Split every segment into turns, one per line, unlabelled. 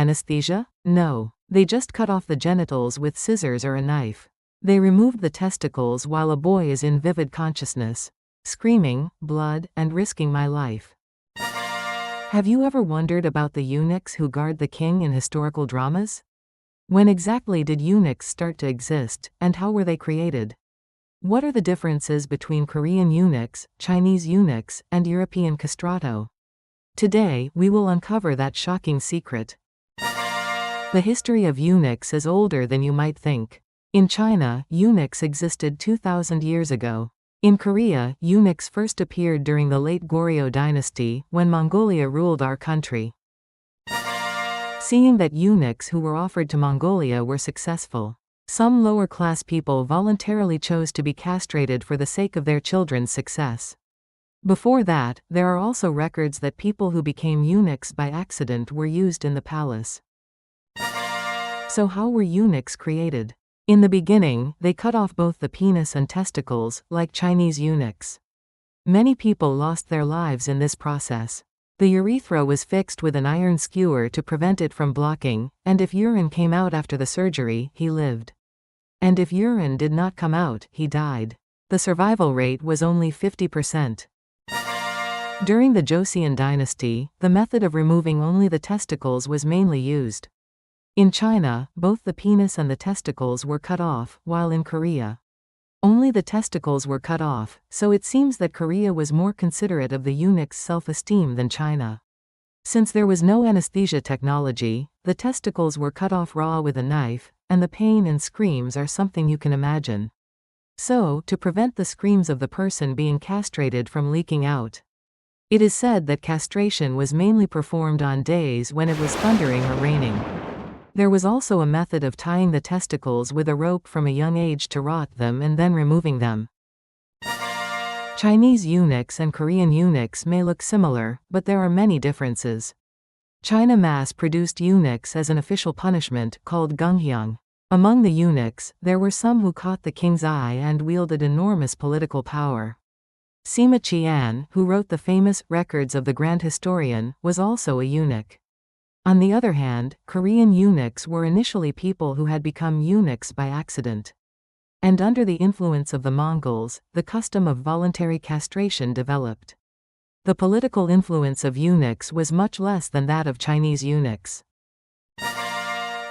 Anesthesia? No. They just cut off the genitals with scissors or a knife. They removed the testicles while a boy is in vivid consciousness. Screaming, blood, and risking my life. Have you ever wondered about the eunuchs who guard the king in historical dramas? When exactly did eunuchs start to exist, and how were they created? What are the differences between Korean eunuchs, Chinese eunuchs, and European castrato? Today, we will uncover that shocking secret. The history of eunuchs is older than you might think. In China, eunuchs existed 2,000 years ago. In Korea, eunuchs first appeared during the late Goryeo Dynasty, when Mongolia ruled our country. Seeing that eunuchs who were offered to Mongolia were successful, some lower-class people voluntarily chose to be castrated for the sake of their children's success. Before that, there are also records that people who became eunuchs by accident were used in the palace. So how were eunuchs created? In the beginning, they cut off both the penis and testicles, like Chinese eunuchs. Many people lost their lives in this process. The urethra was fixed with an iron skewer to prevent it from blocking, and if urine came out after the surgery, he lived. And if urine did not come out, he died. The survival rate was only 50%. During the Joseon dynasty, the method of removing only the testicles was mainly used. In China, both the penis and the testicles were cut off, while in Korea, only the testicles were cut off, so it seems that Korea was more considerate of the eunuch's self-esteem than China. Since there was no anesthesia technology, the testicles were cut off raw with a knife, and the pain and screams are something you can imagine. So, to prevent the screams of the person being castrated from leaking out, it is said that castration was mainly performed on days when it was thundering or raining. There was also a method of tying the testicles with a rope from a young age to rot them and then removing them. Chinese eunuchs and Korean eunuchs may look similar, but there are many differences. China mass-produced eunuchs as an official punishment, called gunghyang. Among the eunuchs, there were some who caught the king's eye and wielded enormous political power. Sima Qian, who wrote the famous Records of the Grand Historian, was also a eunuch. On the other hand, Korean eunuchs were initially people who had become eunuchs by accident. And under the influence of the Mongols, the custom of voluntary castration developed. The political influence of eunuchs was much less than that of Chinese eunuchs.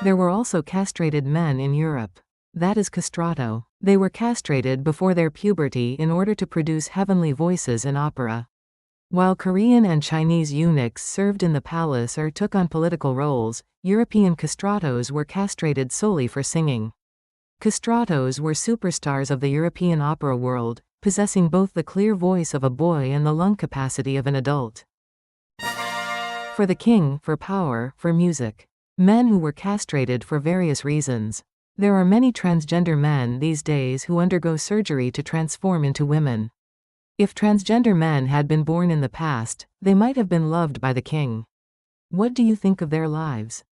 There were also castrated men in Europe. That is castrato. They were castrated before their puberty in order to produce heavenly voices in opera. While Korean and Chinese eunuchs served in the palace or took on political roles, European castratos were castrated solely for singing. Castratos were superstars of the European opera world, possessing both the clear voice of a boy and the lung capacity of an adult. For the king, for power, for music. Men who were castrated for various reasons. There are many transgender men these days who undergo surgery to transform into women. If transgender men had been born in the past, they might have been loved by the king. What do you think of their lives?